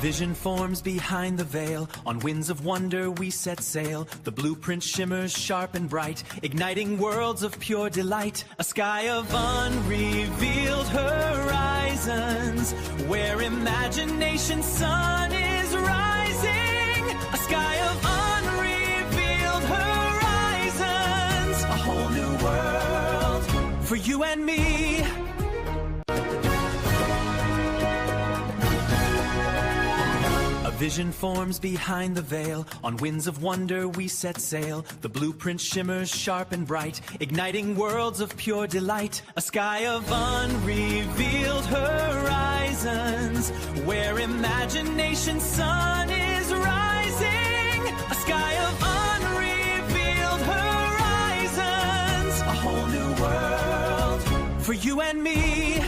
vision forms behind the veil. On winds of wonder we set sail. The blueprint shimmers sharp and bright, igniting worlds of pure delight. A sky of unrevealed horizons, where imagination's sun is rising. A sky of unrevealed horizons, a whole new world for you and me. Vision forms behind the veil. On winds of wonder we set sail. The blueprint shimmers sharp and bright, igniting worlds of pure delight. A sky of unrevealed horizons, where imagination's sun is rising. A sky of unrevealed horizons, a whole new world for you and me.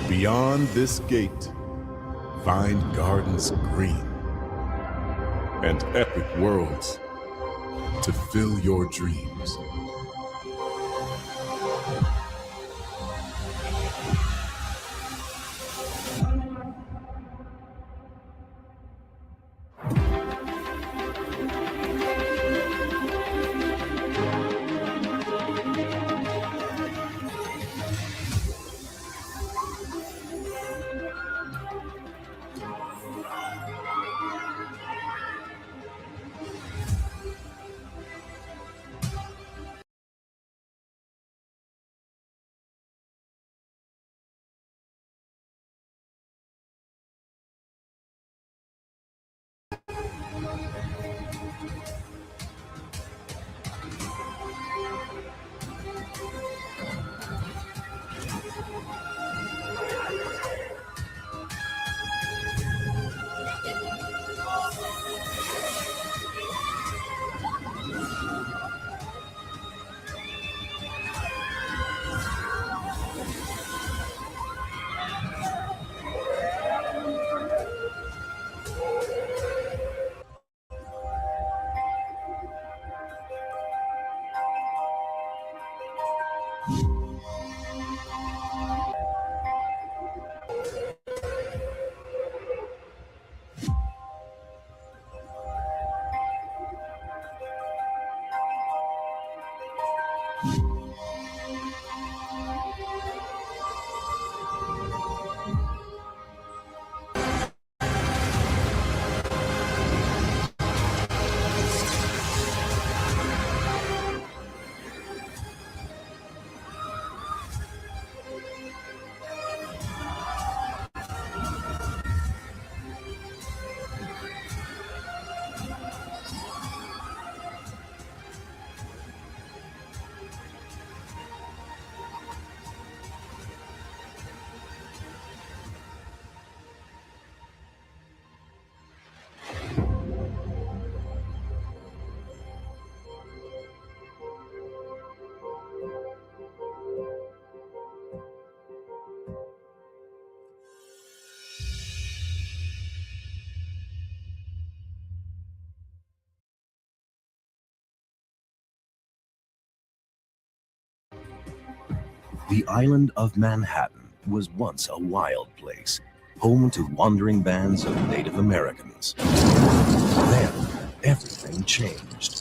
Beyond this gate, find gardens green and epic worlds to fill your dreams. The island of Manhattan was once a wild place, home to wandering bands of Native Americans. Then, everything changed.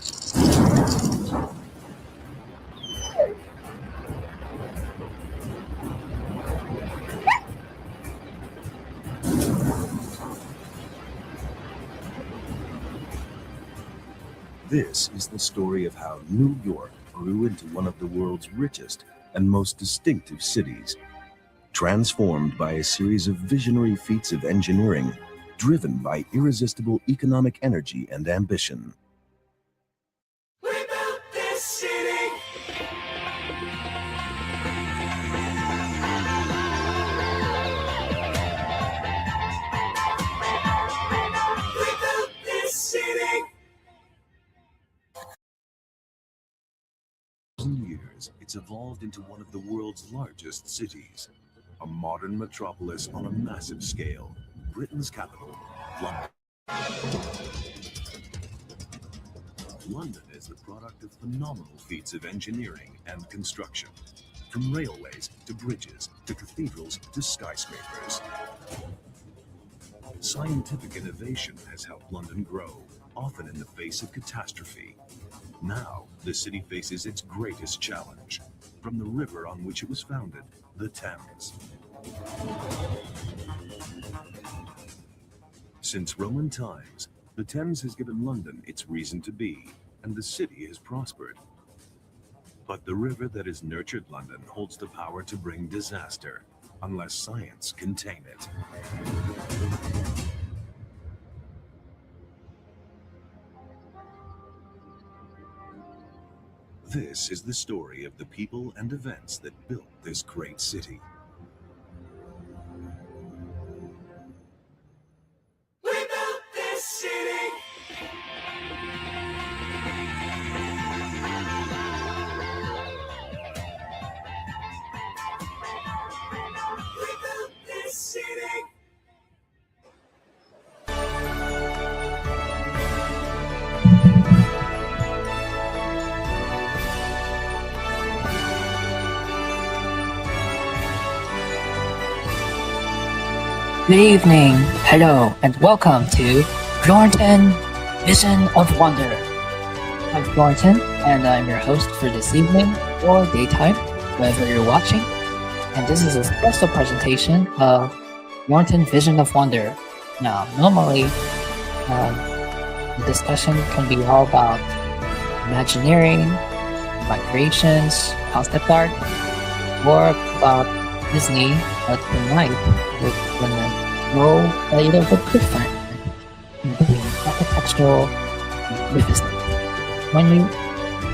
This is the story of how New York grew into one of the world's richest and most distinctive cities, transformed by a series of visionary feats of engineering driven by irresistible economic energy and ambition. We built this city. We built this city. Years, it's evolved into one of the world's largest cities, a modern metropolis on a massive scale, Britain's capital, London. London is the product of phenomenal feats of engineering and construction, from railways to bridges to cathedrals to skyscrapers. Scientific innovation has helped London grow, often in the face of catastrophe. Now, the city faces its greatest challenge, from the river on which it was founded, the Thames. Since Roman times, the Thames has given London its reason to be, and the city has prospered. But the river that has nurtured London holds the power to bring disaster, unless science can tame it. This is the story of the people and events that built this great city. We built this city. We built this city. Good evening, hello, and welcome to Florentin Vision of Wonder. I'm Florentin, and I'm your host for this evening, or daytime, wherever you're watching. And this is a special presentation of Florentin Vision of Wonder. Now, normally, the discussion can be all about Imagineering, migrations, concept art, or about Disney, but tonight we're gonna go a little bit different between architectural and magnificent. When you,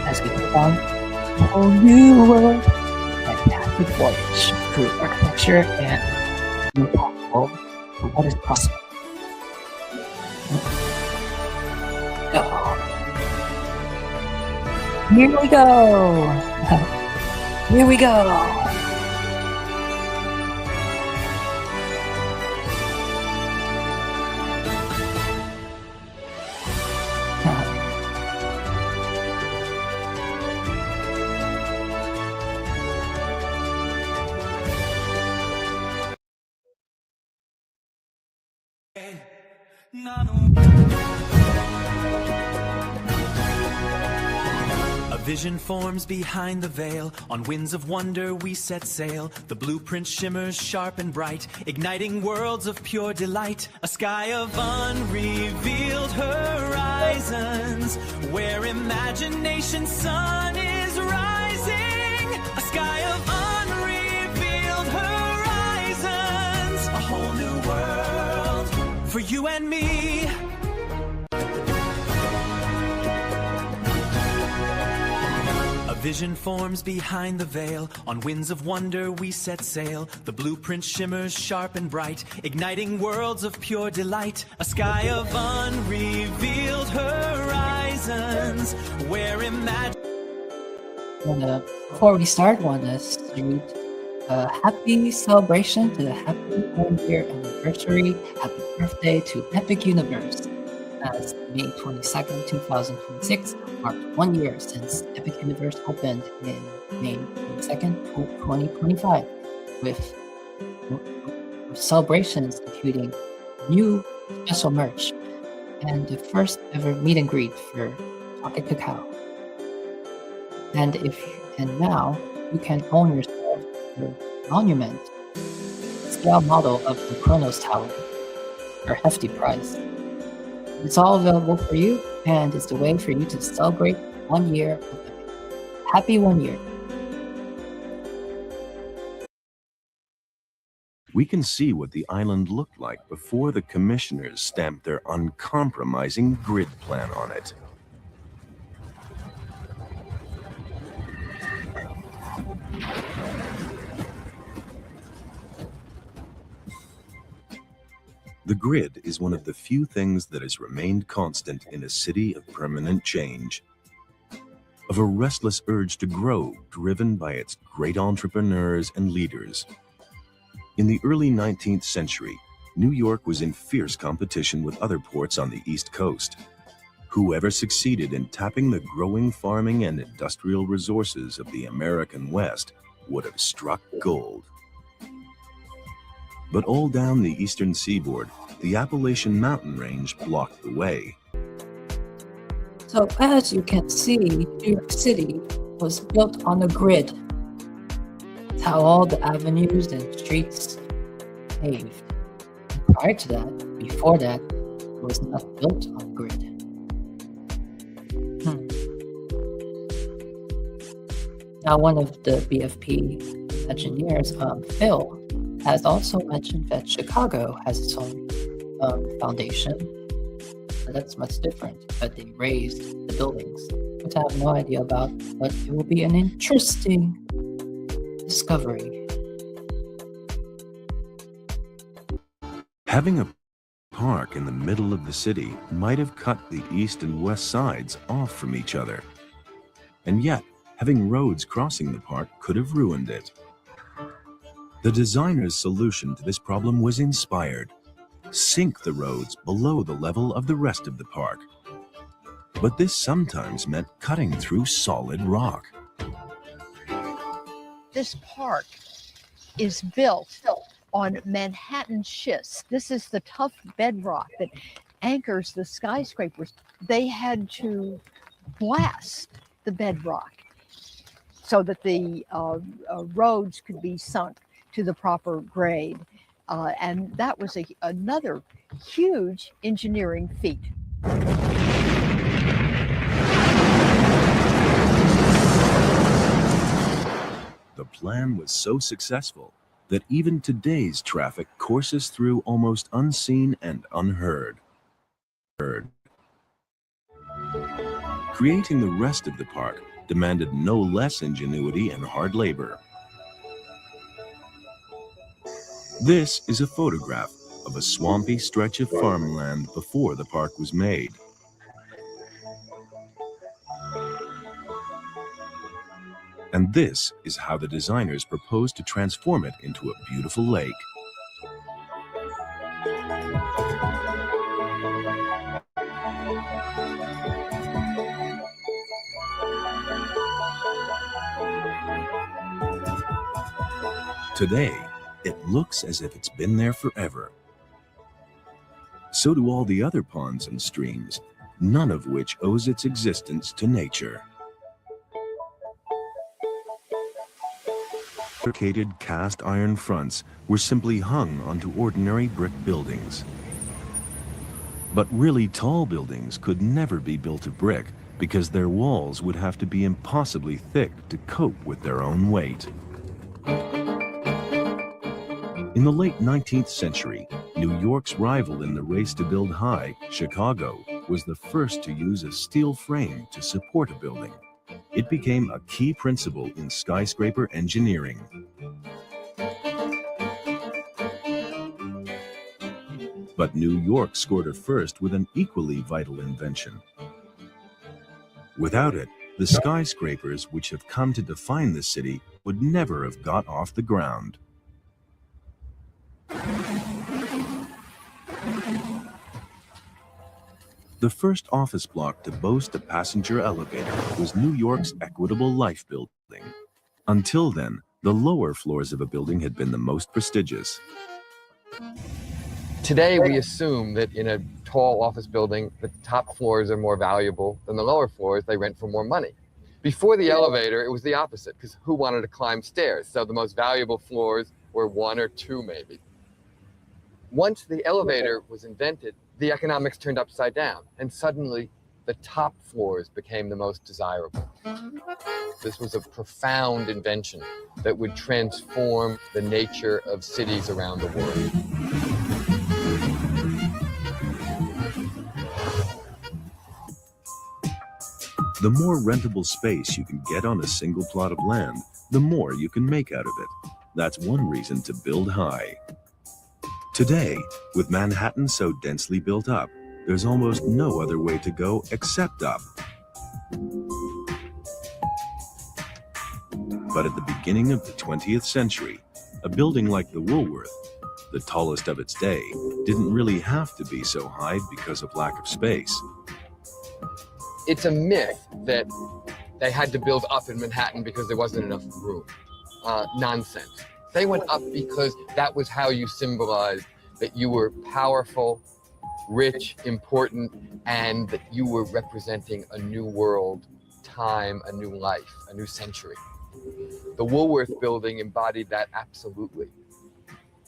as we go on a whole new world, fantastic voyage through architecture and the possible to what is possible. Here we go! Here we go! A vision forms behind the veil. On winds of wonder we set sail. The blueprint shimmers sharp and bright, igniting worlds of pure delight. A sky of unrevealed horizons, where imagination's sun is rising. A sky of unrevealed horizons, a whole new world for you and me. A vision forms behind the veil. On winds of wonder we set sail. The blueprint shimmers sharp and bright, igniting worlds of pure delight. A sky of unrevealed horizons, where Before we start, I want to salute a happy celebration to the happy 1-year anniversary. Happy birthday to Epic Universe. As May 22nd, 2026 marked 1 year since Epic Universe opened in May 22nd, 2025 with with celebrations including new special merch and the first ever meet and greet for Pocket Cacao. And now you can own yourself the monument scale model of the Kronos Tower for a hefty price. It's all available for you, and it's a way for you to celebrate 1 year of Epic. Happy 1 year. We can see what the island looked like before the commissioners stamped their uncompromising grid plan on it. The grid is one of the few things that has remained constant in a city of permanent change, of a restless urge to grow driven by its great entrepreneurs and leaders. In the early 19th century, New York was in fierce competition with other ports on the East Coast. Whoever succeeded in tapping the growing farming and industrial resources of the American West would have struck gold. But all down the eastern seaboard, the Appalachian mountain range blocked the way. So as you can see, New York City was built on a grid. It's how all the avenues and streets paved. And prior to that, before that, it was not built on a grid. Now, one of the BFP engineers, Phil, has also mentioned that Chicago has its own foundation. But that's much different, but they raised the buildings, which I have no idea about, but it will be an interesting discovery. Having a park in the middle of the city might have cut the east and west sides off from each other. And yet, having roads crossing the park could have ruined it. The designer's solution to this problem was inspired. Sink the roads below the level of the rest of the park. But this sometimes meant cutting through solid rock. This park is built on Manhattan schist. This is the tough bedrock that anchors the skyscrapers. They had to blast the bedrock so that the roads could be sunk to the proper grade. And that was another huge engineering feat. The plan was so successful that even today's traffic courses through almost unseen and unheard. Creating the rest of the park demanded no less ingenuity and hard labor. This is a photograph of a swampy stretch of farmland before the park was made. And this is how the designers proposed to transform it into a beautiful lake. Today, it looks as if it's been there forever. So do all the other ponds and streams, none of which owes its existence to nature. Fabricated cast iron fronts were simply hung onto ordinary brick buildings. But really tall buildings could never be built of brick because their walls would have to be impossibly thick to cope with their own weight. In the late 19th century, New York's rival in the race to build high, Chicago, was the first to use a steel frame to support a building. It became a key principle in skyscraper engineering. But New York scored a first with an equally vital invention. Without it, the skyscrapers which have come to define the city would never have got off the ground. The first office block to boast a passenger elevator was New York's Equitable Life Building. Until then, the lower floors of a building had been the most prestigious. Today, we assume that in a tall office building, the top floors are more valuable than the lower floors. They rent for more money. Before the elevator, it was the opposite, because who wanted to climb stairs? So the most valuable floors were 1 or 2, maybe. Once the elevator was invented, the economics turned upside down, and suddenly the top floors became the most desirable. This was a profound invention that would transform the nature of cities around the world. The more rentable space you can get on a single plot of land, the more you can make out of it. That's one reason to build high. Today, with Manhattan so densely built up, there's almost no other way to go except up. But at the beginning of the 20th century, a building like the Woolworth, the tallest of its day, didn't really have to be so high because of lack of space. It's a myth that they had to build up in Manhattan because there wasn't enough room. Nonsense. They went up because that was how you symbolized that you were powerful, rich, important, and that you were representing a new world, time, a new life, a new century. The Woolworth building embodied that absolutely.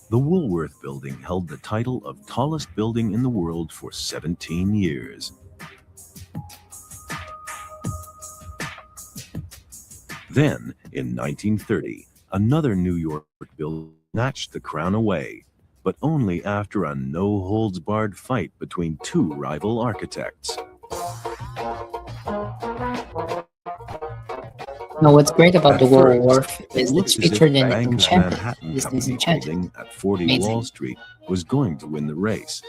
The Woolworth building held the title of tallest building in the world for 17 years. Then, in 1930, another New York building snatched the crown away, but only after a no-holds-barred fight between two rival architects. Now, what's great about the At first, Woolworth is it it's looked as if featured in Bank of Enchanted, Manhattan Disney's Company Enchanted. building at 40 Amazing. Wall Street was going to win the race.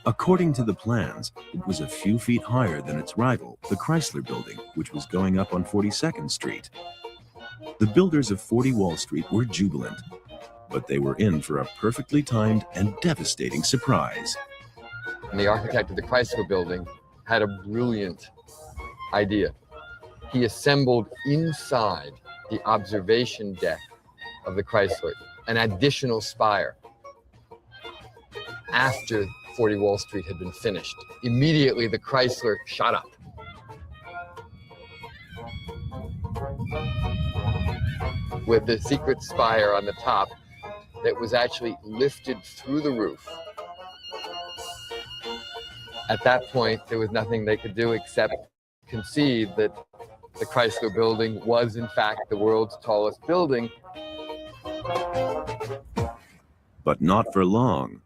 According to the plans, it was a few feet higher than its rival, the Chrysler Building, which was going up on 42nd Street. The builders of 40 Wall Street were jubilant, but they were in for a perfectly timed and devastating surprise. And the architect of the Chrysler building had a brilliant idea. He assembled inside the observation deck of the Chrysler an additional spire after 40 Wall Street had been finished. Immediately, the Chrysler shot up. With the secret spire on the top that was actually lifted through the roof. At that point, there was nothing they could do except concede that the Chrysler building was, in fact, the world's tallest building. But not for long.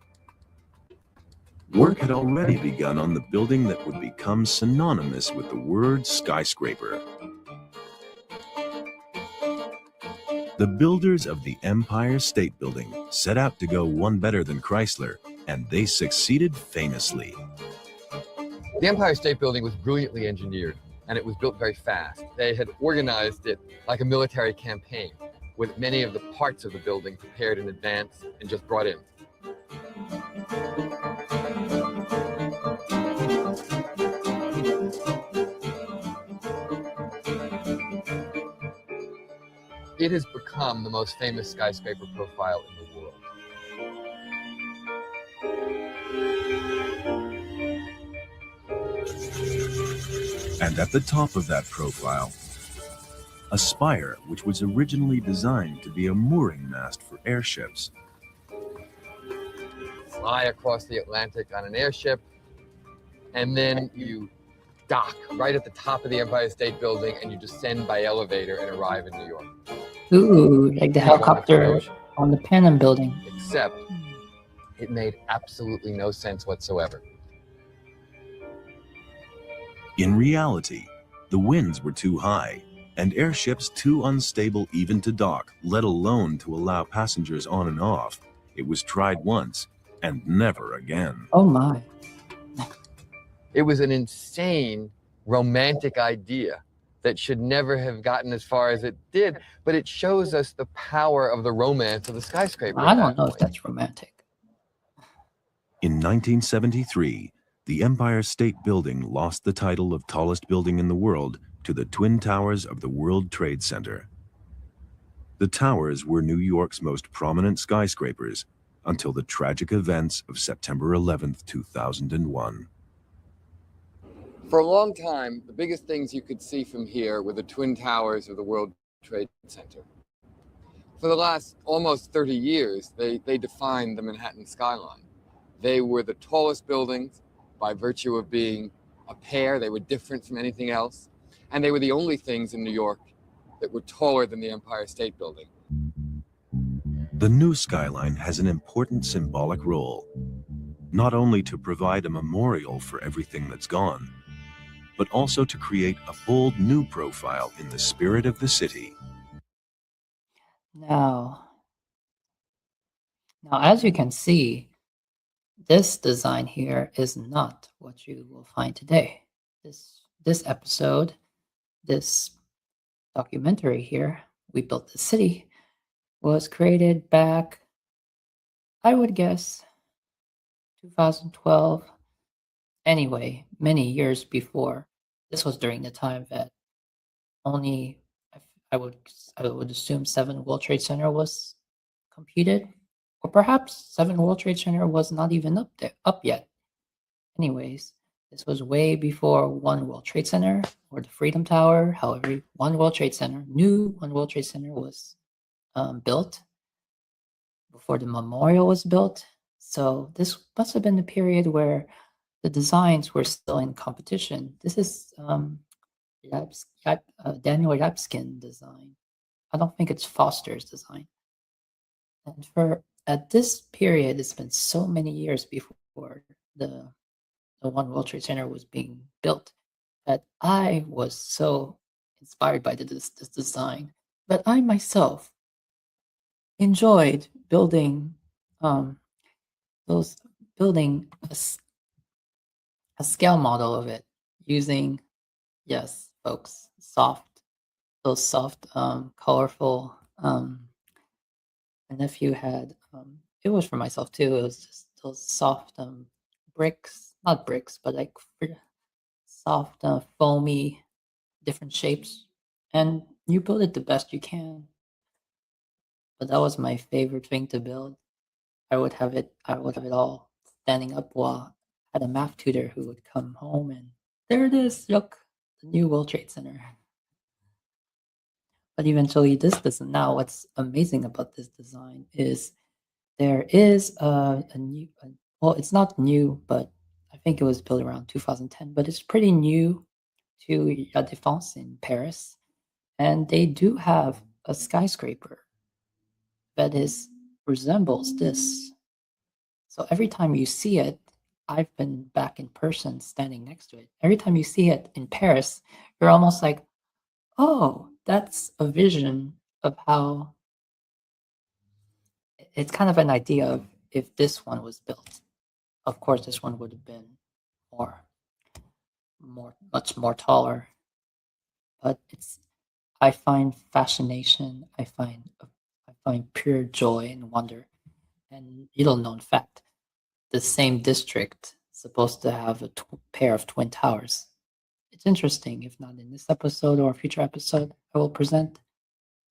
Work had already begun on the building that would become synonymous with the word skyscraper. The builders of the Empire State Building set out to go one better than Chrysler, and they succeeded famously. The Empire State Building was brilliantly engineered, and it was built very fast. They had organized it like a military campaign, with many of the parts of the building prepared in advance and just brought in. It has become the most famous skyscraper profile in the world. And at the top of that profile, a spire which was originally designed to be a mooring mast for airships. Fly across the Atlantic on an airship, and then you dock right at the top of the Empire State Building and you descend by elevator and arrive in New York. Ooh, like the helicopter on the Panem building. Except it made absolutely no sense whatsoever. In reality, the winds were too high, and airships too unstable even to dock, let alone to allow passengers on and off. It was tried once, and never again. Oh my. It was an insane, romantic idea that should never have gotten as far as it did, but it shows us the power of the romance of the skyscraper. I don't know if that's romantic. In 1973, the Empire State Building lost the title of tallest building in the world to the Twin Towers of the World Trade Center. The towers were New York's most prominent skyscrapers, until the tragic events of September 11th, 2001. For a long time, the biggest things you could see from here were the Twin Towers of the World Trade Center. For the last almost 30 years, they defined the Manhattan skyline. They were the tallest buildings by virtue of being a pair. They were different from anything else. And they were the only things in New York that were taller than the Empire State Building. The new skyline has an important symbolic role, not only to provide a memorial for everything that's gone, but also to create a bold new profile in the spirit of the city. Now, as you can see, this design here is not what you will find today. This episode, this documentary here, We Built the City, was created back, I would guess, 2012. Anyway, many years before. This was during the time that only, I would assume 7 World Trade Center was completed, or perhaps 7 World Trade Center was not even up yet. Anyways, this was way before 1 World Trade Center or the Freedom Tower. However, 1 World Trade Center was built before the memorial was built. So this must have been the period where the designs were still in competition. This is Daniel Yapskin design. I don't think it's Foster's design. And at this period, it's been so many years before the 1 World Trade Center was being built that I was so inspired by this design. But I myself enjoyed building a scale model of it using, yes, folks, those soft, colorful. My nephew had, it was for myself too. It was just those soft bricks, not bricks, but like soft, foamy, different shapes. And you build it the best you can. But that was my favorite thing to build. I would have it all standing up while I had a math tutor who would come home and there it is, look, the new World Trade Center. But eventually now what's amazing about this design is there is a new, well, it's not new, but I think it was built around 2010, but it's pretty new to La Défense in Paris. And they do have a skyscraper that resembles this. So every time you see it, I've been back in person standing next to it. Every time you see it in Paris, you're almost like, oh, that's a vision of how it's kind of an idea of if this one was built. Of course, this one would have been much more taller. But I find fascination. I find pure joy and wonder. And little known fact, the same district supposed to have a pair of twin towers. It's interesting, if not in this episode or a future episode, I will present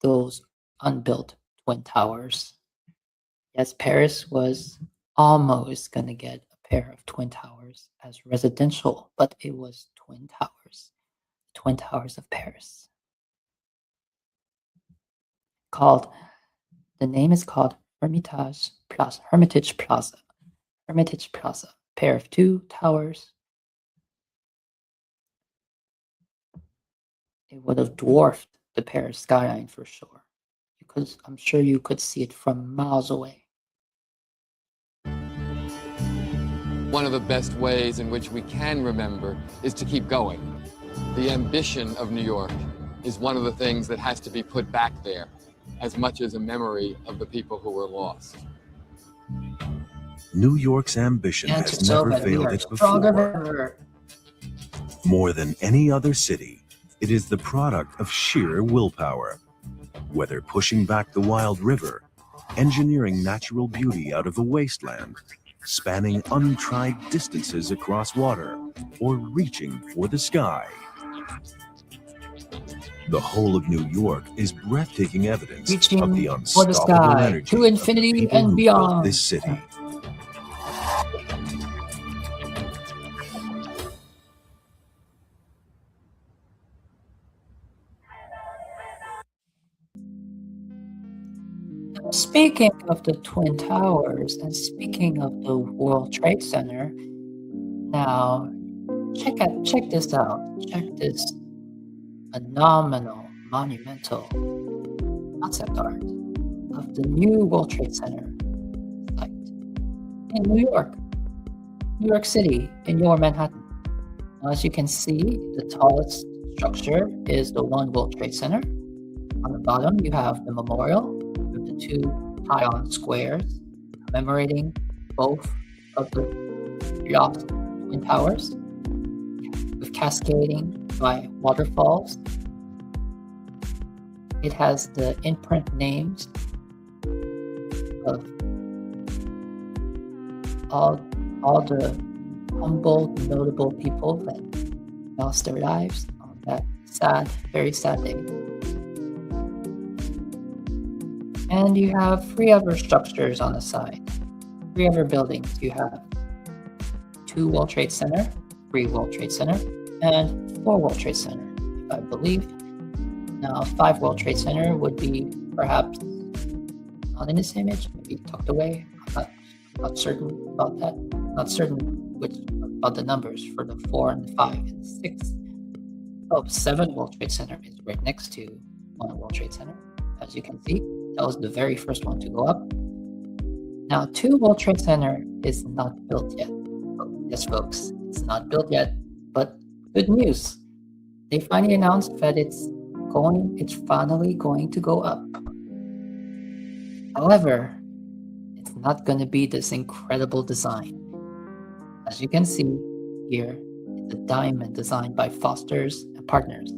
those unbuilt twin towers. Yes, Paris was almost going to get a pair of twin towers as residential, but it was twin towers. Twin Towers of Paris. The name is called Hermitage Plaza. Pair of 2 towers. It would have dwarfed the Paris skyline for sure. Because I'm sure you could see it from miles away. One of the best ways in which we can remember is to keep going. The ambition of New York is one of the things that has to be put back there, as much as a memory of the people who were lost. New York's ambition has never failed it before. More than any other city, it is the product of sheer willpower. Whether pushing back the wild river, engineering natural beauty out of a wasteland, spanning untried distances across water, or reaching for the sky. The whole of New York is breathtaking evidence Reaching of the for the unstoppable sky, energy to of the infinity people and who beyond. built this city. Speaking of the Twin Towers and speaking of the World Trade Center, now check this out. Check this phenomenal, monumental concept art of the new World Trade Center site in New York City, in your Manhattan. Now, as you can see, the tallest structure is the One World Trade Center. On the bottom, you have the memorial with the two pylon squares commemorating both of the lost Twin Towers, with cascading by waterfalls. It has the imprint names of all the humble, notable people that lost their lives on that sad, very sad day. And you have 3 other structures on the side, 3 other buildings. You have 2 World Trade Center, 3 World Trade Center, and 4 World Trade Center, if I believe. Now, 5 World Trade Center would be perhaps not in this image, maybe tucked away. I'm not certain about that. Not certain about the numbers for the 4 and 5 and 6. Oh, 7 World Trade Center is right next to 1 World Trade Center. As you can see, that was the very first one to go up. Now, 2 World Trade Center is not built yet. Yes, folks, it's not built yet, but good news. They finally announced that it's finally going to go up. However, it's not going to be this incredible design. As you can see here, it's a diamond designed by Foster's and Partners.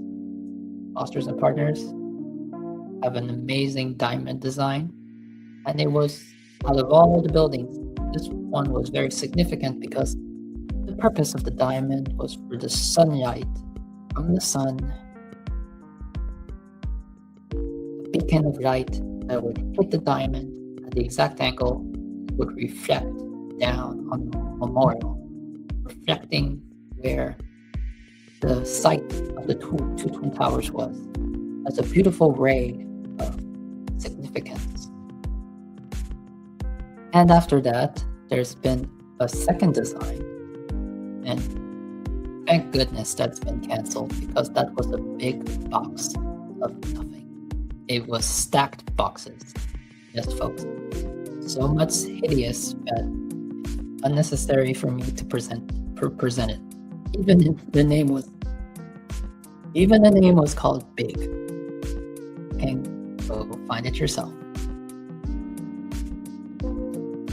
Foster's and Partners have an amazing diamond design, and it was, out of all the buildings, this one was very significant because the purpose of the diamond was for the sunlight from the sun, a beacon of light that would hit the diamond at the exact angle, would reflect down on the memorial, reflecting where the site of the two Twin Towers was, as a beautiful ray of significance. And after that, there's been a second design, and thank goodness that's been canceled, because that was a big box of nothing. It was stacked boxes. Yes, folks. So much hideous that unnecessary for me to present it. Even the name was called Big. And go find it yourself.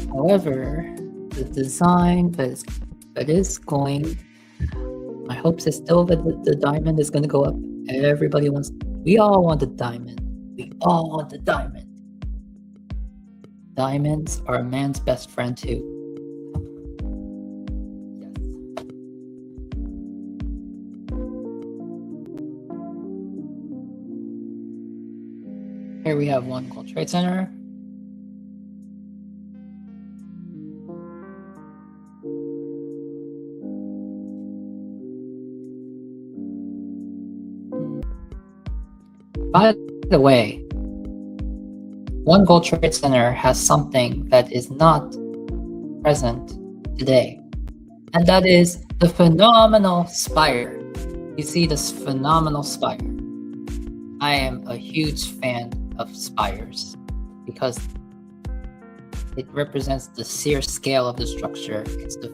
However, the design that is going, my hopes is still that the diamond is going to go up. We all want the diamond. We all want the diamond. Diamonds are a man's best friend too. Here we have 1 World Trade Center. By the way, 1 World Trade Center has something that is not present today, and that is the phenomenal spire. You see this phenomenal spire. I am a huge fan of spires because it represents the sheer scale of the structure. It's the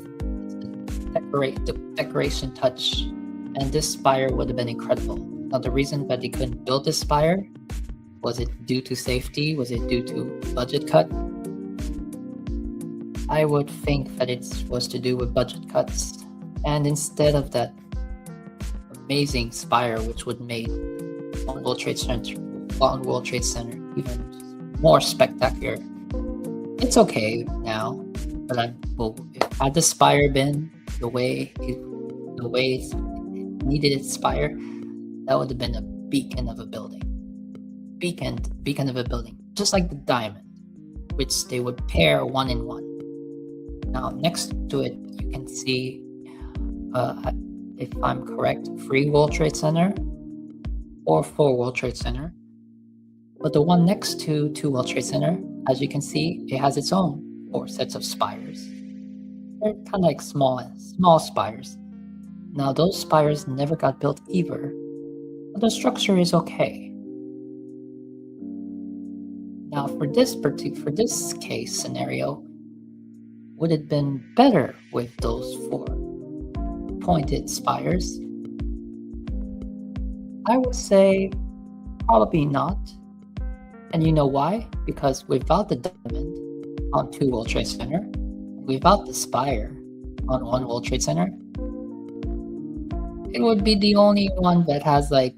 decoration touch, and this spire would have been incredible. Now, the reason that they couldn't build this spire, was it due to safety? Was it due to budget cut? I would think that it was to do with budget cuts, and instead of that amazing spire, which would make 1 World Trade Center even more spectacular. It's okay now, but had the spire been the way it needed its spire, that would have been a beacon of a building. Beacon of a building, just like the diamond, which they would pair one in one. Now, next to it, you can see, if I'm correct, 3 World Trade Center or 4 World Trade Center. But the one next to 2 World Trade Center, as you can see, it has its own 4 sets of spires. They're kind of like small spires. Now, those spires never got built either, but the structure is okay. Now, for this case scenario, would it been better with those 4 pointed spires? I would say probably not. And you know why? Because without the diamond on 2 World Trade Center, without the spire on 1 World Trade Center, it would be the only one that has like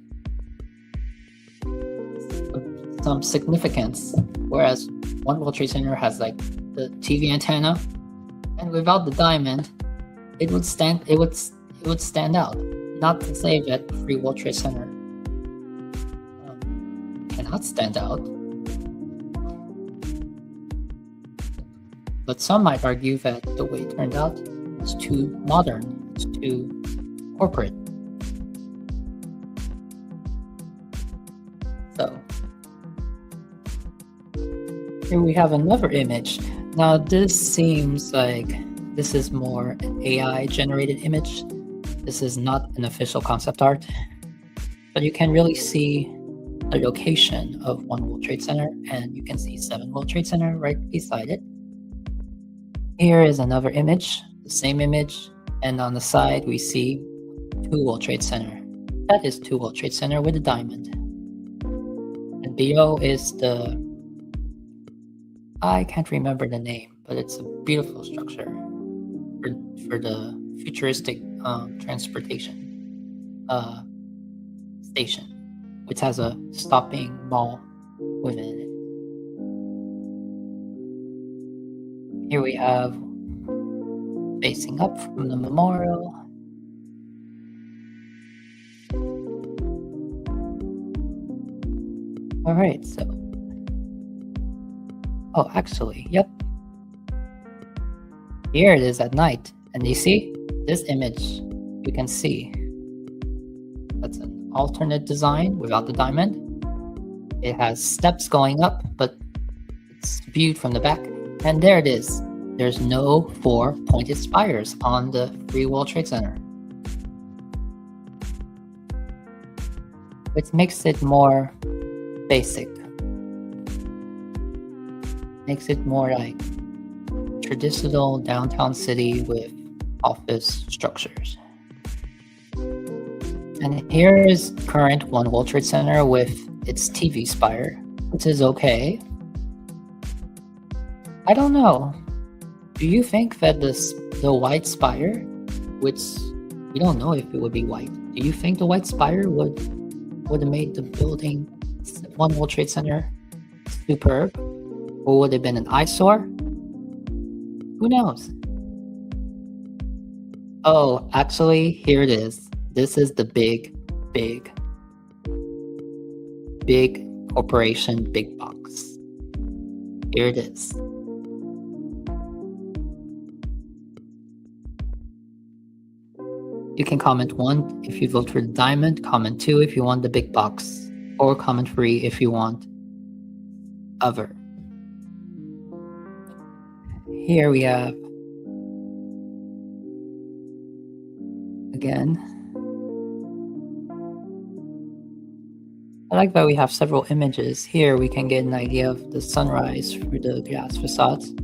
some significance, whereas 1 World Trade Center has like the TV antenna, and without the diamond, it would stand out. Not to say that 3 World Trade Center cannot stand out, but some might argue that the way it turned out is too modern, it's too corporate. So here we have another image. Now this seems like this is more an AI generated image. This is not an official concept art, but you can really see the location of 1 World Trade Center, and you can see 7 World Trade Center right beside it. Here is another image, the same image, and on the side we see 2 World Trade Center. That is 2 World Trade Center with a diamond. And below is I can't remember the name, but it's a beautiful structure for the futuristic transportation station, which has a stopping mall within it. Here we have facing up from the memorial. All right, so actually, yep. Here it is at night, and you see this image. You can see that's an alternate design without the diamond. It has steps going up, but it's viewed from the back. And there it is. There's no 4 pointed spires on the 3 World Trade Center, which makes it more basic. Makes it more like traditional downtown city with office structures. And here is current 1 World Trade Center with its TV spire, which is okay. I don't know. Do you think that the white spire, which we don't know if it would be white, do you think the white spire would have made the building 1 World Trade Center superb? Or would it have been an eyesore? Who knows? Oh, actually, here it is. This is the big corporation, big box. Here it is. You can comment 1 if you vote for the diamond, comment 2 if you want the big box, or comment 3 if you want other. Here we have, again, I like that we have several images. Here we can get an idea of the sunrise through the glass facades.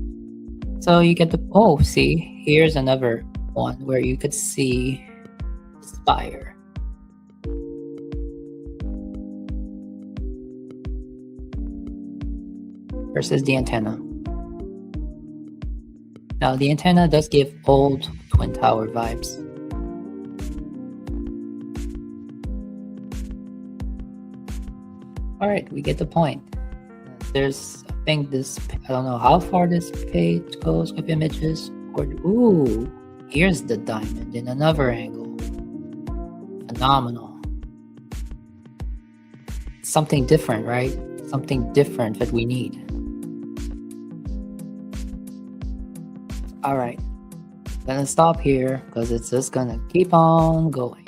So you get see, here's another one where you could see the spire. Versus the antenna. Now the antenna does give old Twin Tower vibes. Alright, we get the point. There's, I don't know how far this page goes with images. Ooh, here's the diamond in another angle. Phenomenal. something different, right? Something different that we need. All right, gonna stop here because it's just gonna keep on going.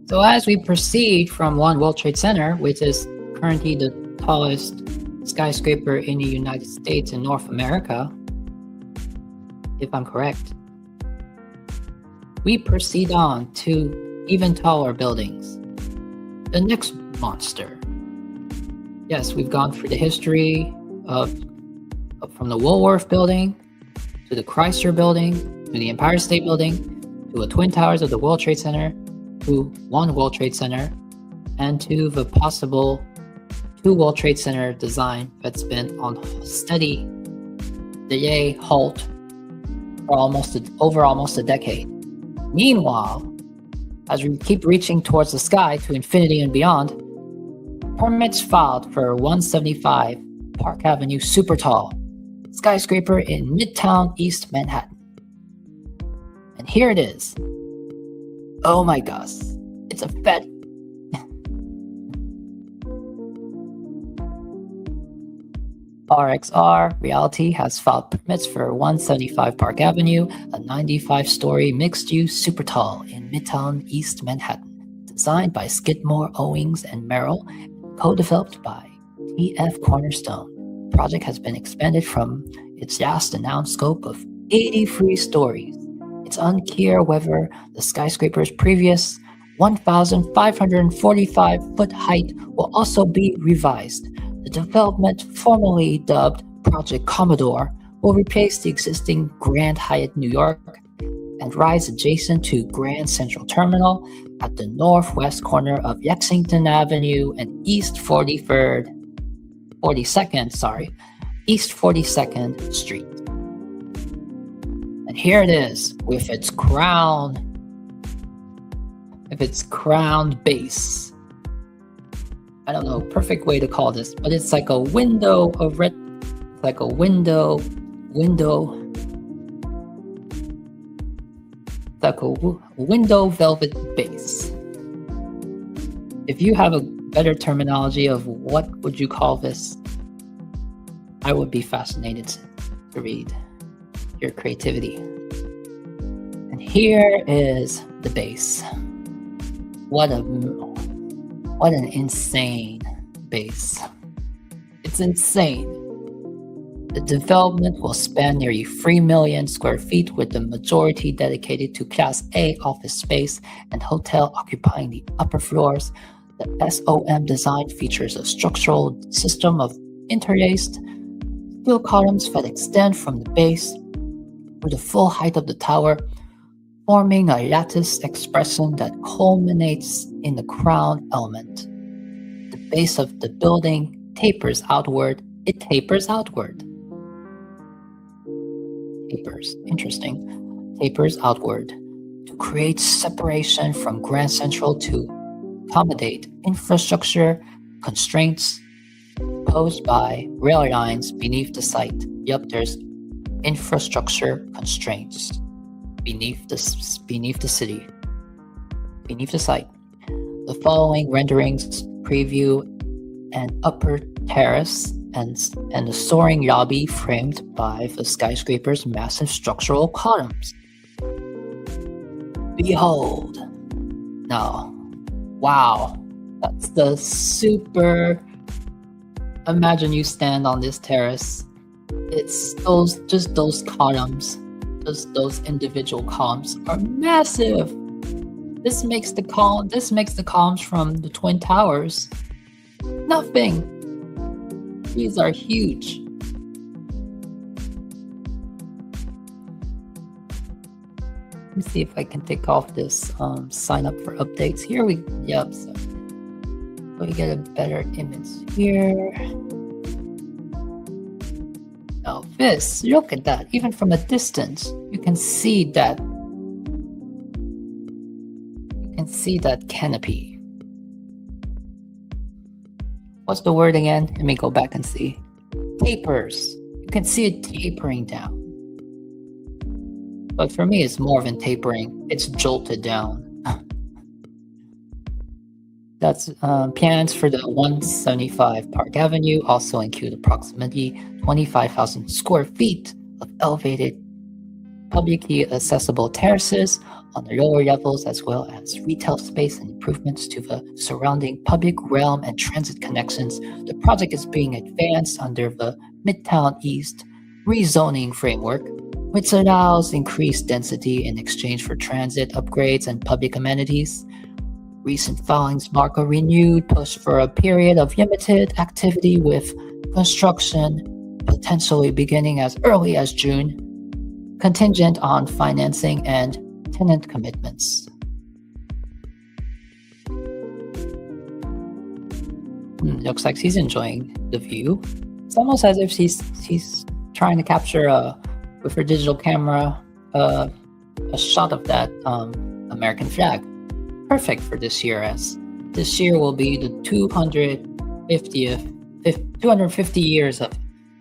So as we proceed from One World Trade Center, which is currently the tallest skyscraper in the United States and North America, if I'm correct, we proceed on to even taller buildings. The next monster. Yes, we've gone through the history of from the Woolworth building to the Chrysler building to the Empire State Building to the Twin Towers of the World Trade Center to One World Trade Center and to the possible Two World Trade Center design that's been on steady delay halt for almost a decade. Meanwhile, as we keep reaching towards the sky to infinity and beyond, permits filed for 175 Park Avenue super tall skyscraper in Midtown East Manhattan. And here it is. Oh my gosh, it's a fat RXR Realty has filed permits for 175 Park Avenue, a 95-story mixed-use super tall in Midtown East Manhattan, designed by Skidmore, Owings & Merrill, co-developed by TF Cornerstone. The project has been expanded from its last announced scope of 83 stories. It's unclear whether the skyscraper's previous 1,545-foot height will also be revised. The development, formerly dubbed Project Commodore, will replace the existing Grand Hyatt New York and rise adjacent to Grand Central Terminal at the northwest corner of Lexington Avenue and East 42nd Street. And here it is with its crown base. I don't know, perfect way to call this, but it's like a window velvet base. If you have a better terminology of what would you call this, I would be fascinated to read your creativity. And here is the base. What an insane base. It's insane. The development will span nearly 3 million square feet, with the majority dedicated to Class A office space and hotel occupying the upper floors. The SOM design features a structural system of interlaced steel columns that extend from the base to the full height of the tower, forming a lattice expression that culminates in the crown element. The base of the building tapers outward. It tapers outward. Tapers outward to create separation from Grand Central to accommodate infrastructure constraints posed by rail lines beneath the site. Yup, there's infrastructure constraints beneath the site. The following renderings preview an upper terrace and the soaring lobby framed by the skyscraper's massive structural columns. Behold. Now, wow, that's the super. Imagine you stand on this terrace. It's those columns. Those individual columns are massive. This makes the columns from the Twin Towers nothing. These are huge. Let me see if I can take off this sign up for updates. Here we get a better image here. Now this, look at that. Even from a distance, you can see that canopy. What's the word again? Let me go back and see. Tapers. You can see it tapering down. But for me, it's more than tapering. It's jolted down. That's plans for the 175 Park Avenue also include approximately 25,000 square feet of elevated, publicly accessible terraces on the lower levels, as well as retail space and improvements to the surrounding public realm and transit connections. The project is being advanced under the Midtown East rezoning framework, which allows increased density in exchange for transit upgrades and public amenities. Recent filings mark a renewed push for a period of limited activity, with construction potentially beginning as early as June, contingent on financing and tenant commitments. Looks like he's enjoying the view. It's almost as if he's trying to capture with her digital camera a shot of that American flag. Perfect for this year, as this year will be the 250 years of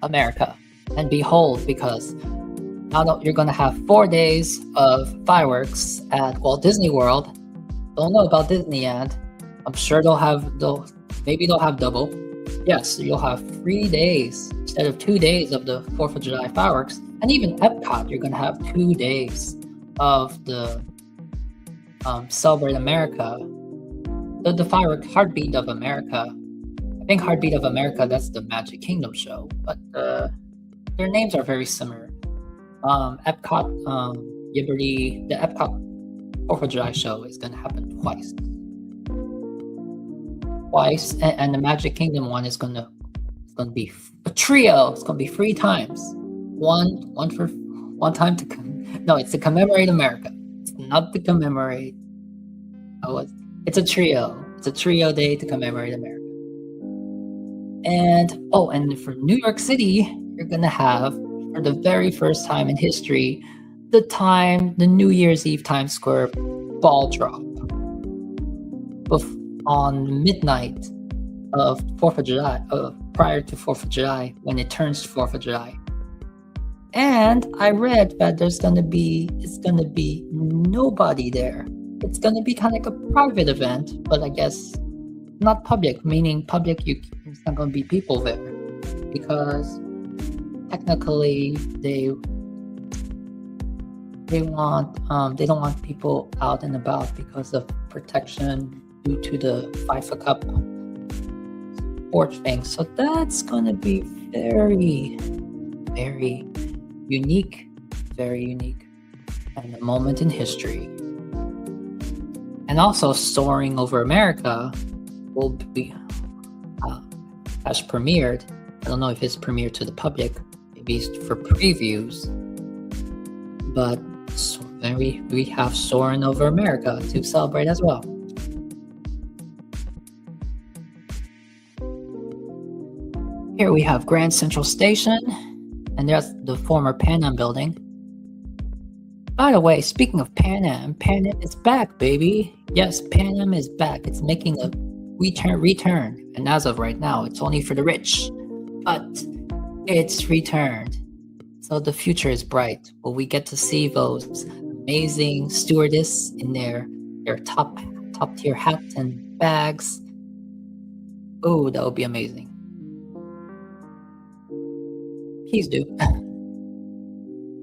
America. And behold, because now that you're going to have 4 days of fireworks at Walt Disney World. Don't know about Disneyland. I'm sure maybe they'll have double. Yes, you'll have 3 days instead of 2 days of the 4th of July fireworks. And even Epcot, you're going to have 2 days of the Celebrate America, the firework Heartbeat of America. I think Heartbeat of America, that's the Magic Kingdom show, but their names are very similar. Epcot, Liberty, the Epcot 4th of July show is going to happen twice, and the Magic Kingdom one is going to be a trio. It's going to be 3 times. One time it's to commemorate America. It's not to commemorate. It's a trio. It's a trio day to commemorate America. And for New York City, you're gonna have, for the very first time in history, the New Year's Eve Times Square ball drop on midnight of 4th of July, prior to 4th of July, when it turns 4th of July. And I read that it's gonna be nobody there. It's gonna be kind of like a private event, but I guess not public, meaning public, there's not gonna be people there, because technically they don't want people out and about because of protection due to the FIFA Cup sports thing. So that's gonna be very, very unique, and a moment in history. And also, Soaring Over America will be has premiered. I don't know if it's premiered to the public, maybe it's for previews. But then we have Soaring Over America to celebrate as well. Here we have Grand Central Station, and there's the former Pan Am building. By the way, speaking of Pan Am is back, baby. Yes, Pan Am is back. It's making a return. And as of right now, it's only for the rich. But it's returned. So the future is bright. Will we get to see those amazing stewardess in their top tier hats and bags? Oh, that would be amazing. Please do.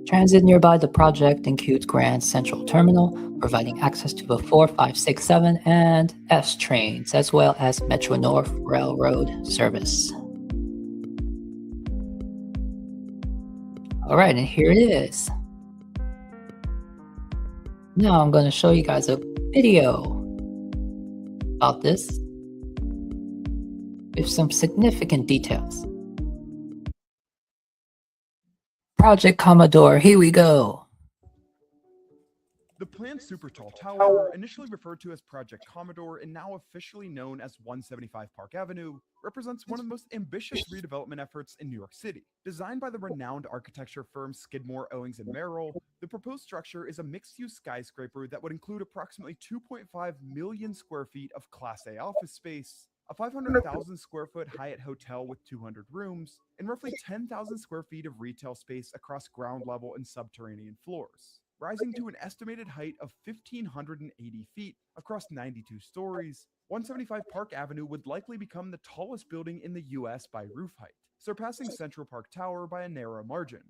Transit nearby the project includes Grand Central Terminal, providing access to the 4, 5, 6, 7, and S trains, as well as Metro North Railroad service. All right, and here it is. Now I'm going to show you guys a video about this with some significant details. Project Commodore, here we go. The planned super tall tower, initially referred to as Project Commodore and now officially known as 175 Park Avenue, represents one of the most ambitious redevelopment efforts in New York City. Designed by the renowned architecture firm Skidmore, Owings & Merrill, the proposed structure is a mixed-use skyscraper that would include approximately 2.5 million square feet of Class A office space, a 500,000 square foot Hyatt hotel with 200 rooms, and roughly 10,000 square feet of retail space across ground level and subterranean floors. rising to an estimated height of 1,580 feet across 92 stories. 175 Park Avenue would likely become the tallest building in the US by roof height, surpassing Central Park Tower by a narrow margin.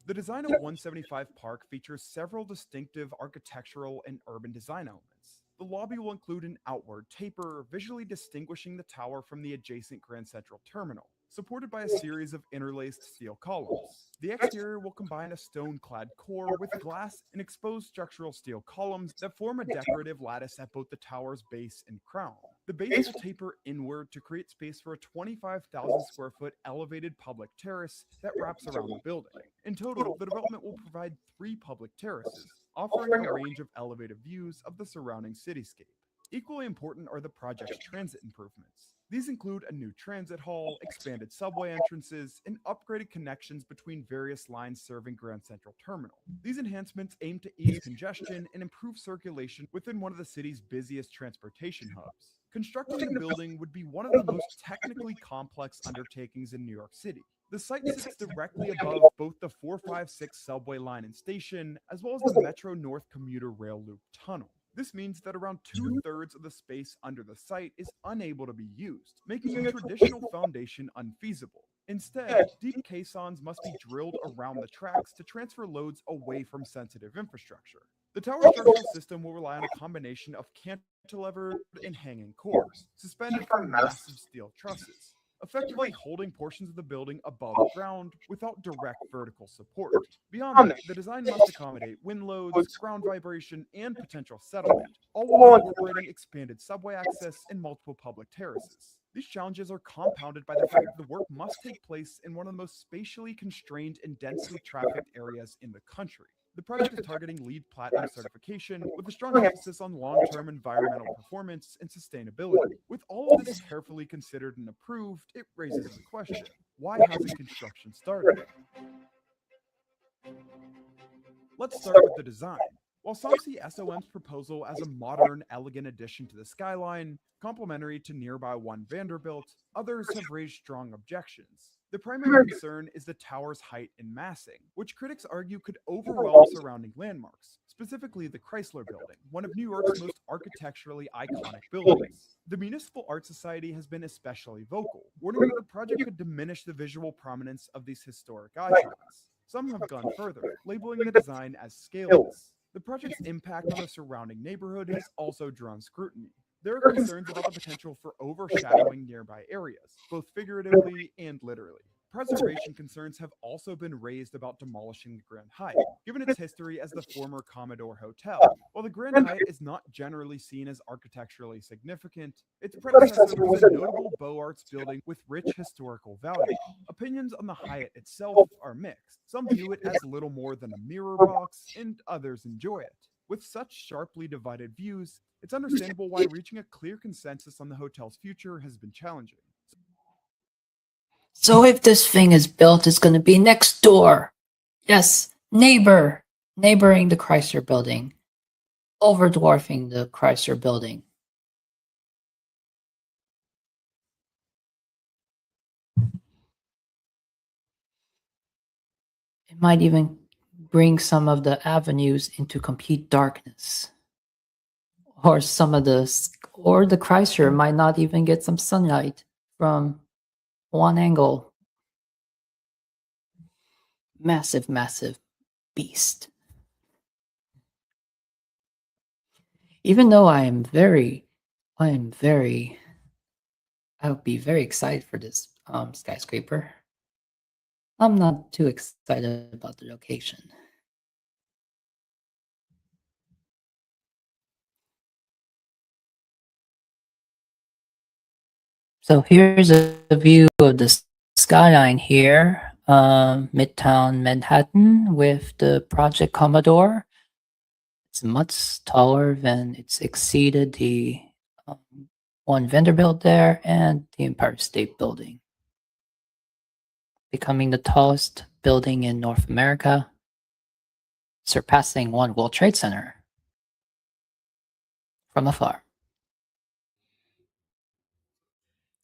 The design of 175 Park features several distinctive architectural and urban design elements. The lobby will include an outward taper, visually distinguishing the tower from the adjacent Grand Central Terminal, supported by a series of interlaced steel columns. The exterior will combine a stone-clad core with glass and exposed structural steel columns that form a decorative lattice at both the tower's base and crown. The base will taper inward to create space for a 25,000 square foot elevated public terrace that wraps around the building. In total, the development will provide 3 public terraces, offering a range of elevated views of the surrounding cityscape. Equally important are the project's transit improvements. These include a new transit hall, expanded subway entrances, and upgraded connections between various lines serving Grand Central Terminal. These enhancements aim to ease congestion and improve circulation within one of the city's busiest transportation hubs. Constructing the building would be one of the most technically complex undertakings in New York City. The site sits directly above both the 456 subway line and station, as well as the Metro North commuter rail loop tunnel. This means that around 2/3 of the space under the site is unable to be used, making a traditional foundation unfeasible. Instead, deep caissons must be drilled around the tracks to transfer loads away from sensitive infrastructure. The tower structural system will rely on a combination of cantilevered and hanging cores, suspended from massive steel trusses, effectively holding portions of the building above ground without direct vertical support. Beyond that, the design must accommodate wind loads, ground vibration, and potential settlement, all while incorporating expanded subway access and multiple public terraces. These challenges are compounded by the fact that the work must take place in one of the most spatially constrained and densely trafficked areas in the country. The project is targeting LEED Platinum certification with a strong emphasis on long-term environmental performance and sustainability. With all of this carefully considered and approved, it raises the question, why hasn't construction started? Let's start with the design. While some see SOM's proposal as a modern, elegant addition to the skyline, complementary to nearby One Vanderbilt, others have raised strong objections. The primary concern is the tower's height and massing, which critics argue could overwhelm surrounding landmarks, specifically the Chrysler Building, one of New York's most architecturally iconic buildings. The Municipal Art Society has been especially vocal, warning that the project could diminish the visual prominence of these historic icons. Some have gone further, labeling the design as scaleless. The project's impact on the surrounding neighborhood has also drawn scrutiny. There are concerns about the potential for overshadowing nearby areas, both figuratively and literally. Preservation concerns have also been raised about demolishing the Grand Hyatt, given its history as the former Commodore Hotel. While the Grand Hyatt is not generally seen as architecturally significant, its predecessor was a notable Beaux Arts building with rich historical value. Opinions on the Hyatt itself are mixed. Some view it as little more than a mirror box, and others enjoy it. With such sharply divided views, it's understandable why reaching a clear consensus on the hotel's future has been challenging. So if this thing is built, it's going to be next door. Yes, neighboring the Chrysler Building, overdwarfing the Chrysler Building. It might even bring some of the avenues into complete darkness. Or the Chrysler might not even get some sunlight from one angle. Massive beast. Even though I would be very excited for this skyscraper. I'm not too excited about the location. So here's a view of the skyline here, Midtown Manhattan with the Project Commodore. It's much taller than it's exceeded the One Vanderbilt there and the Empire State Building, becoming the tallest building in North America, surpassing One World Trade Center from afar.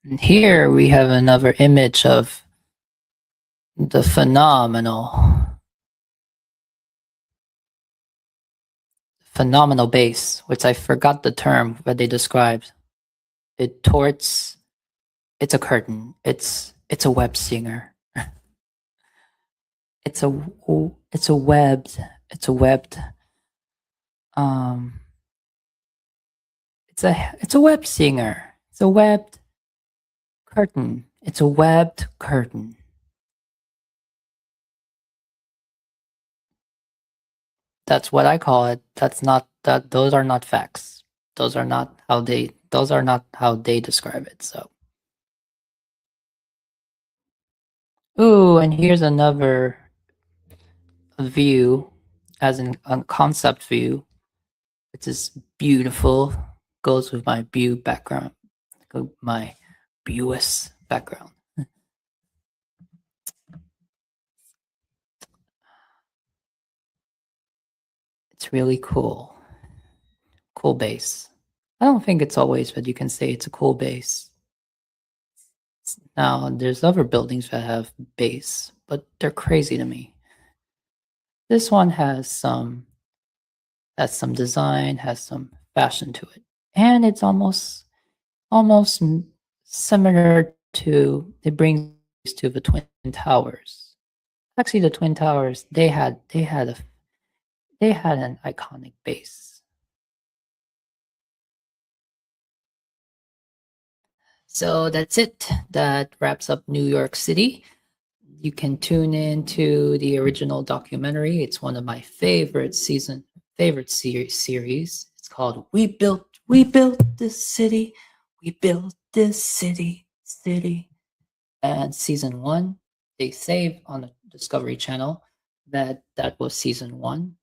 And here we have another image of the phenomenal phenomenal bass, which I forgot the term that they described. It torts. It's a curtain. It's a web singer. It's a webbed. It's a webbed. It's a web singer. It's a webbed curtain. It's a webbed curtain. That's what I call it. That's not that. Those are not facts. Those are not how they. Those are not how they describe it. So. Ooh, and here's another view, as in a concept view. It's just beautiful. Goes with my view background, my viewless background. It's really cool. Cool bass. I don't think it's always, but you can say it's a cool bass. Now, there's other buildings that have bass, but they're crazy to me. This one has some design, has some fashion to it, and it's almost similar to. It brings to the Twin Towers. Actually, the Twin Towers they had an iconic bass. So that's it. That wraps up New York City. You can tune in to the original documentary. It's one of my favorite series. It's called We Built This City. We built this city. And season 1, they say on the Discovery Channel that was season 1.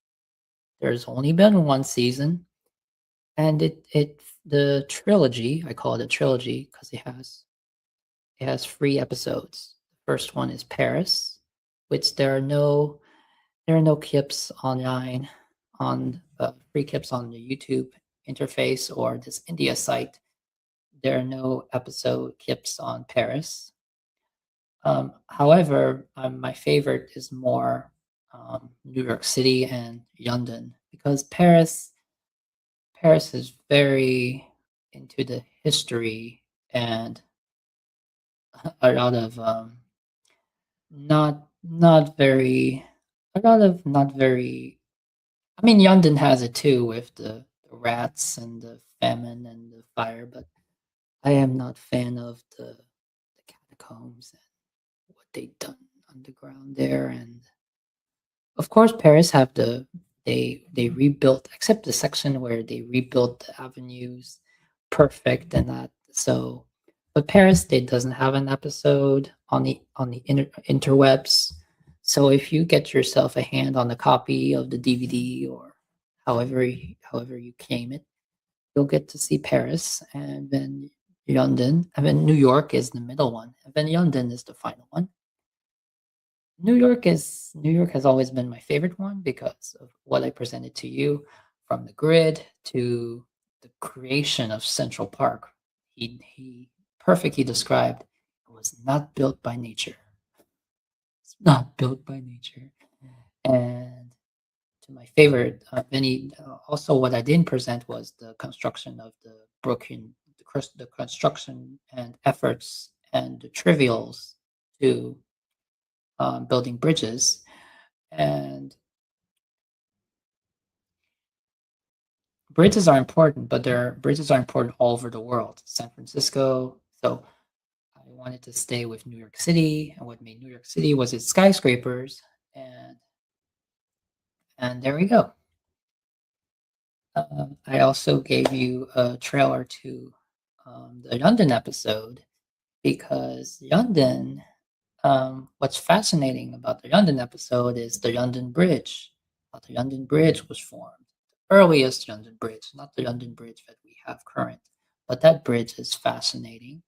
There's only been one season. And the trilogy, I call it a trilogy because it has 3 episodes. The first one is Paris, which there are no clips online on free clips on the YouTube interface or this India site. There are no episode clips on Paris. However, my favorite is more New York City and London, because Paris is very into the history and a lot of not very. I mean, London has it too with the rats and the famine and the fire, but I am not fan of the catacombs and what they've done underground there. And of course, Paris have they rebuilt, except the section where they rebuilt the avenues, perfect and that. So, but Paris doesn't have an episode on the interwebs. So if you get yourself a hand on a copy of the DVD or however you claim it, you'll get to see Paris, and then London, and then New York is the middle one, and then London is the final one. New York has always been my favorite one because of what I presented to you, from the grid to the creation of Central Park. He perfectly described it was not built by nature. It's not built by nature. And to my favorite, also what I didn't present was the construction of the Brooklyn, the construction and efforts and the trivials to building bridges. And bridges are important, but bridges are important all over the world. San Francisco. So I wanted to stay with New York City, and what made New York City was its skyscrapers, and there we go. I also gave you a trailer to the London episode, because London. What's fascinating about the London episode is the London Bridge. How the London Bridge was formed. The earliest London Bridge, not the London Bridge that we have current, but that bridge is fascinating.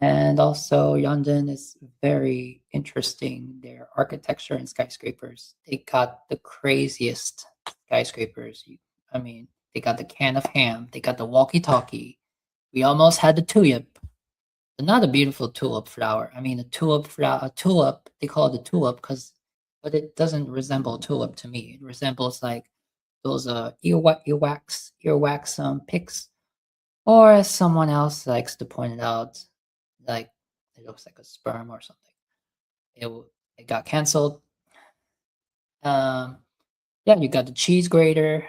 And also, London is very interesting. Their architecture and skyscrapers. They got the craziest skyscrapers. I mean, they got the can of ham. They got the walkie-talkie. We almost had the tulip. But not a beautiful tulip flower. I mean, a tulip, they call it a tulip but it doesn't resemble a tulip to me. It resembles like those earwax pics, or as someone else likes to point it out, like it looks like a sperm or something. It got canceled. Yeah, you got the cheese grater.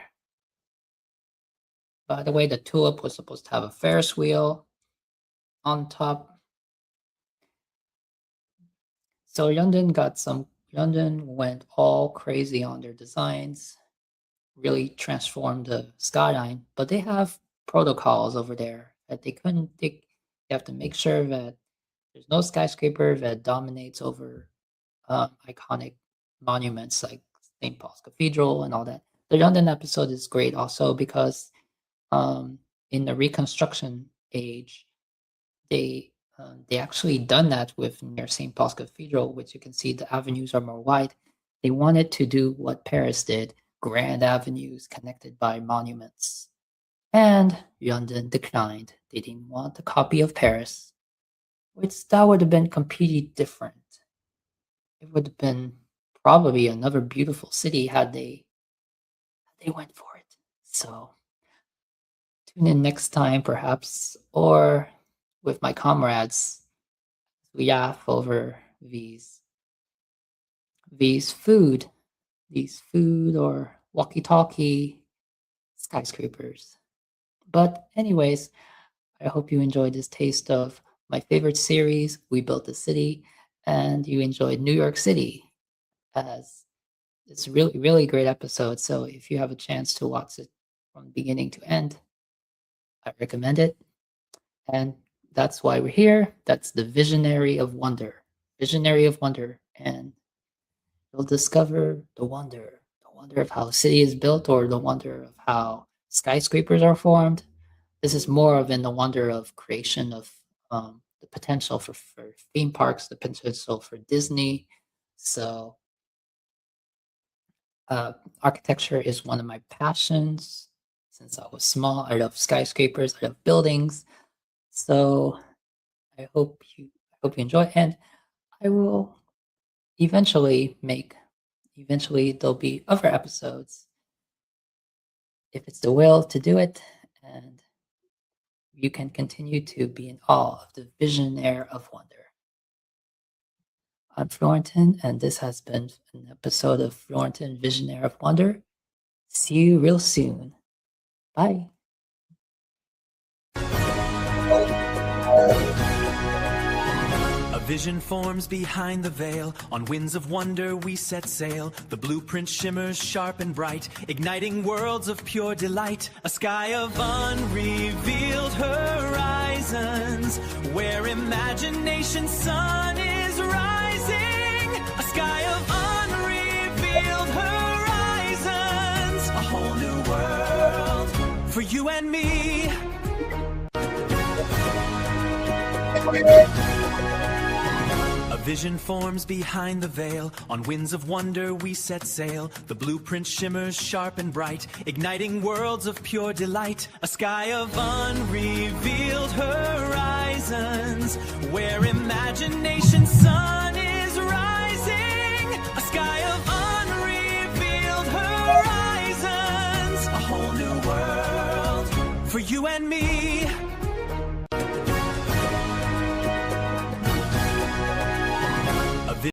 By the way, the tulip was supposed to have a Ferris wheel on top. So London went all crazy on their designs, really transformed the skyline, but they have protocols over there that they have to make sure that there's no skyscraper that dominates over iconic monuments like St. Paul's Cathedral and all that. The London episode is great also because in the Reconstruction age, they actually done that with near St. Paul's Cathedral, which you can see the avenues are more wide. They wanted to do what Paris did, grand avenues connected by monuments. And London declined. They didn't want a copy of Paris, which that would have been completely different. It would have been probably another beautiful city had they went for it. So tune in next time perhaps, or with my comrades, we laugh over these food or walkie-talkie skyscrapers. But anyways, I hope you enjoyed this taste of my favorite series, We Built the City, and you enjoyed New York City, as it's a really, really great episode. So if you have a chance to watch it from beginning to end, I recommend it. And that's why we're here. That's the Visionary of Wonder. And you'll discover the wonder of how a city is built, or the wonder of how skyscrapers are formed. This is more of in the wonder of creation of the potential for theme parks, the potential for Disney. So architecture is one of my passions. Since I was small, I love skyscrapers, I love buildings. So I hope you enjoy, and I will eventually there'll be other episodes if it's the will to do it, and you can continue to be in awe of the Visionaire of Wonder. I'm Florentin, and this has been an episode of Florentin Visionaire of Wonder. See you real soon. Bye. A vision forms behind the veil. On winds of wonder we set sail. The blueprint shimmers sharp and bright, igniting worlds of pure delight. A sky of unrevealed horizons, where imagination's sun is rising. A sky of unrevealed horizons, a whole new world for you and me. A vision forms behind the veil. On winds of wonder we set sail. The blueprint shimmers sharp and bright, igniting worlds of pure delight. A sky of unrevealed horizons, where imagination's sun is rising. A sky of unrevealed horizons, a whole new world for you and me.